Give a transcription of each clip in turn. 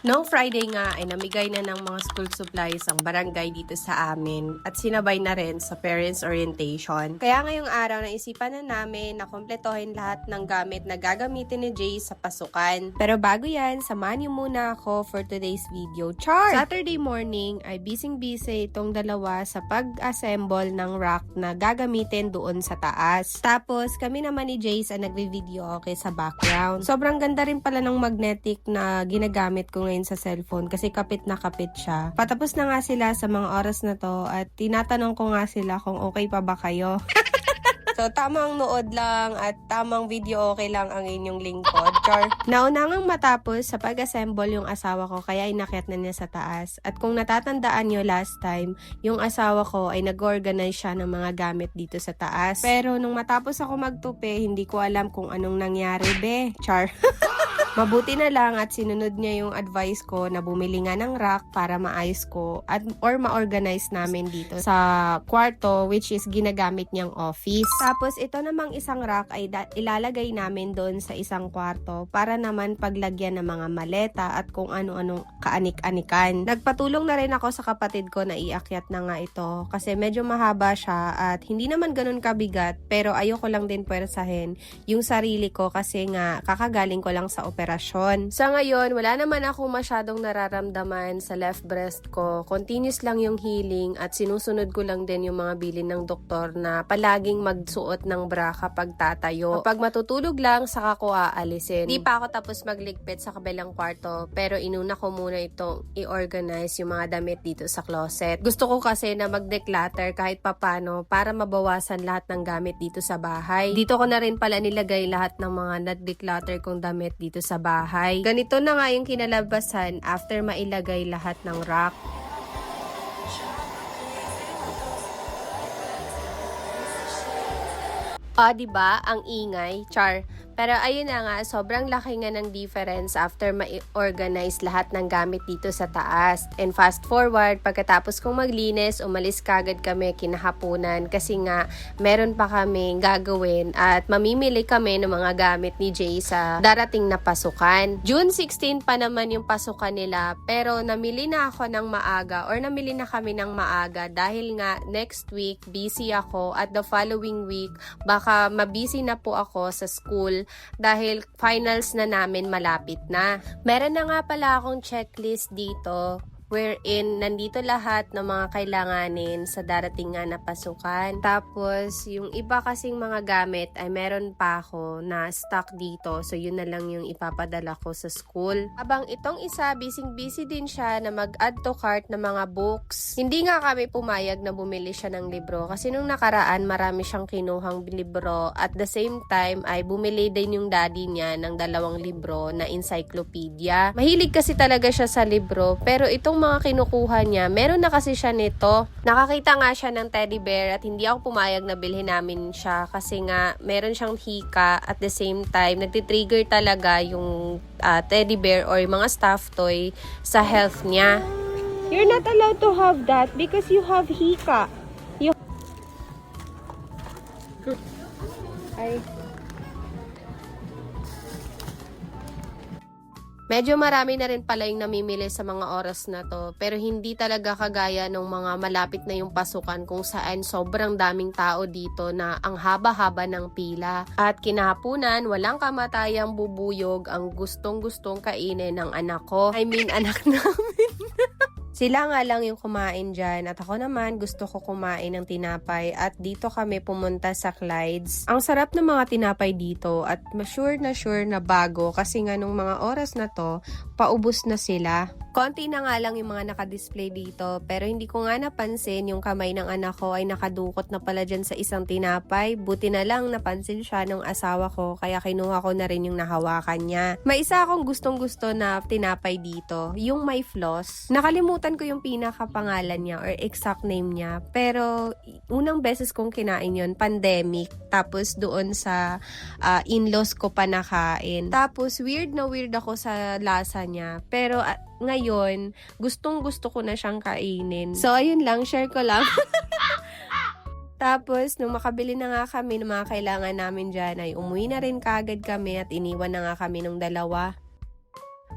Noong Friday nga ay namigay na ng mga school supplies ang barangay dito sa amin at sinabay na rin sa parents orientation. Kaya ngayong araw naisipan na namin na kompletohin lahat ng gamit na gagamitin ni Jay sa pasukan. Pero bago yan, samahan niyo muna ako for today's video. Char! Saturday morning ay busy itong dalawa sa pag-assemble ng rack na gagamitin doon sa taas. Tapos kami naman ni Jay ang nagbe-video okay sa background. Sobrang ganda rin pala ng magnetic na ginagamit ko ngayon sa cellphone kasi kapit na kapit siya. Patapos na nga sila sa mga oras na to at tinatanong ko nga sila kung okay pa ba kayo. So, tamang nood lang at tamang video okay lang ang inyong lingkod. Char. Nauna ngang matapos sa pag-assemble yung asawa ko kaya inakyat na niya sa taas. At kung natatandaan nyo last time, yung asawa ko ay nag-organize siya ng mga gamit dito sa taas. Pero nung matapos ako magtupi, hindi ko alam kung anong nangyari, be. Char. Mabuti na lang at sinunod niya yung advice ko na bumili nga ng rack para maayos ko at or ma-organize namin dito sa kwarto which is ginagamit niyang office. Tapos ito namang isang rack ay ilalagay namin doon sa isang kwarto para naman paglagyan ng mga maleta at kung ano-anong kaanik-anikan. Nagpatulong na rin ako sa kapatid ko na iakyat na nga ito kasi medyo mahaba siya at hindi naman ganun kabigat pero ayoko lang din pwersahin yung sarili ko kasi nga kakagaling ko lang sa operasyon. Sa ngayon, wala naman ako masyadong nararamdaman sa left breast ko. Continuous lang yung healing at sinusunod ko lang din yung mga bilin ng doktor na palaging magsuot ng bra kapag tatayo. Kapag matutulog lang, saka ko aalisin. Di pa ako tapos magligpit sa kabilang kwarto pero inuna ko muna itong i-organize yung mga damit dito sa closet. Gusto ko kasi na mag-declutter kahit papano para mabawasan lahat ng gamit dito sa bahay. Dito ko na rin pala nilagay lahat ng mga na-declutter kong damit dito sa bahay. Ganito na nga yung kinalabasan after mailagay lahat ng rack. Diba? Ang ingay. Char. Pero ayun na nga, sobrang laki nga ng difference after ma-organize lahat ng gamit dito sa taas. And fast forward, pagkatapos kong maglinis, umalis kagad kami kinahaponan kasi nga meron pa kami gagawin at mamimili kami ng mga gamit ni Jay sa darating na pasukan. June 16 pa naman yung pasukan nila pero namili na ako ng maaga or namili na kami ng maaga dahil nga next week busy ako at the following week baka mabusy na po ako sa school dahil finals na namin malapit na. Meron na nga pala akong checklist dito wherein nandito lahat ng mga kailanganin sa darating nga na pasukan. Tapos, yung iba kasing mga gamit ay meron pa ako na stock dito. So, yun na lang yung ipapadala ko sa school. Habang itong isa, busy din siya na mag-add to cart ng mga books. Hindi nga kami pumayag na bumili siya ng libro kasi nung nakaraan, marami siyang kinuhang libro. At the same time, ay bumili din yung daddy niya ng 2 libro na encyclopedia. Mahilig kasi talaga siya sa libro, pero itong mga kinukuha niya, meron na kasi siya nito. Nakakita nga siya ng teddy bear at hindi ako pumayag na bilhin namin siya kasi nga meron siyang hika at the same time nagtitrigger talaga yung teddy bear or yung mga stuffed toy sa health niya. You're not allowed to have that because you have hika. Medyo marami na rin pala yung namimili sa mga oras na to, pero hindi talaga kagaya ng mga malapit na yung pasukan kung saan sobrang daming tao dito na ang haba-haba ng pila. At kinahapunan, walang kamatayang bubuyog ang gustong-gustong kainin ng anak ko. I mean, anak namin. Sila nga lang yung kumain dyan at ako naman gusto ko kumain ng tinapay at dito kami pumunta sa Clyde's. Ang sarap ng mga tinapay dito at sure na bago kasi nga nung mga oras na to, paubos na sila. Konti na nga lang yung mga nakadisplay dito pero hindi ko nga napansin yung kamay ng anak ko ay nakadukot na pala dyan sa isang tinapay. Buti na lang napansin siya ng asawa ko kaya kinuha ko na rin yung nahawakan niya. May isa akong gustong-gusto na tinapay dito, yung may floss. Nakalimutan ko yung pinakapangalan niya or exact name niya. Pero unang beses kong kinain yun, pandemic. Tapos doon sa in-laws ko pa nakain. Tapos weird ako sa lasa niya. Pero ngayon, gustong-gusto ko na siyang kainin. So, ayun lang, share ko lang. Tapos, nung makabili na nga kami ng mga kailangan namin dyan, ay umuwi na rin kaagad kami at iniwan na nga kami ng dalawa.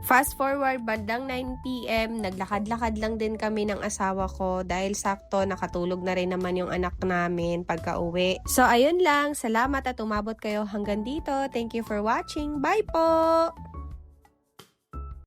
Fast forward, bandang 9 p.m, naglakad-lakad lang din kami ng asawa ko dahil sakto nakatulog na rin naman yung anak namin pagka-uwi. So ayun lang, salamat at umabot kayo hanggang dito. Thank you for watching. Bye po!